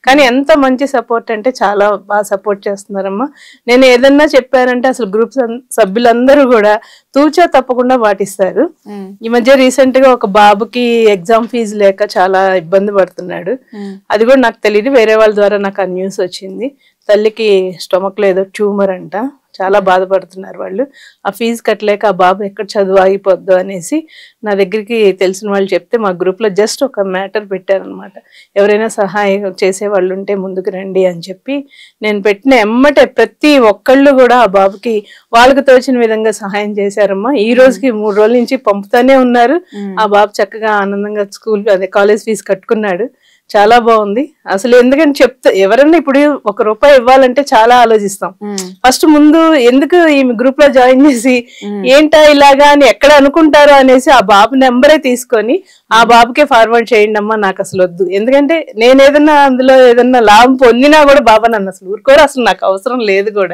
కానీ ఎంత మంచి సపోర్ట్ అంటే చాలా బాగా సపోర్ట్ చేస్తున్నారమ్మా. నేను ఏదన్నా చెప్పానంటే అసలు గ్రూప్ సభ్యులందరూ కూడా తూచా తప్పకుండా పాటిస్తారు. ఈ మధ్య రీసెంట్ గా ఒక బాబుకి ఎగ్జామ్ ఫీజు లేక చాలా ఇబ్బంది పడుతున్నాడు. అది కూడా నాకు తెలియదు, వేరే వాళ్ళ ద్వారా నాకు ఆ న్యూస్ వచ్చింది. తల్లికి స్టొమక్ లో ఏదో ట్యూమర్ అంట, చాలా బాధపడుతున్నారు వాళ్ళు. ఆ ఫీజు కట్టలేక ఆ బాబు ఎక్కడ చదువు ఆగిపోద్దు అనేసి నా దగ్గరికి తెలిసిన వాళ్ళు చెప్తే మా గ్రూప్ లో జస్ట్ ఒక మ్యాటర్ పెట్టారనమాట. ఎవరైనా సహాయం చేసే వాళ్ళు ఉంటే ముందుకు రండి అని చెప్పి నేను పెట్టిన ఎమ్మటే ప్రతి ఒక్కళ్ళు కూడా ఆ బాబుకి వాళ్ళకి తోచిన విధంగా సహాయం చేశారమ్మా. ఈ రోజుకి 3 రోజుల నుంచి పంపుతానే ఉన్నారు. ఆ బాబు చక్కగా ఆనందంగా కాలేజ్ ఫీజు కట్టుకున్నాడు. చాలా బాగుంది అసలు. ఎందుకంటే చెప్తా ఎవరన్నా ఇప్పుడు ₹1 ఇవ్వాలంటే చాలా ఆలోచిస్తాం. ఫస్ట్ ముందు ఎందుకు ఈ గ్రూప్ లో జాయిన్ చేసి ఏంటా ఇలాగా అని ఎక్కడ అనుకుంటారో అనేసి ఆ బాబు నెంబరే తీసుకొని ఆ బాబుకే ఫార్వర్డ్ చేయండి అమ్మా, నాకు అసలు వద్దు. ఎందుకంటే నేను ఏదన్నా అందులో ఏదన్నా లాభం పొందినా కూడా బాబా నన్ను అసలు ఊరుకోరు, అసలు నాకు అవసరం లేదు కూడా.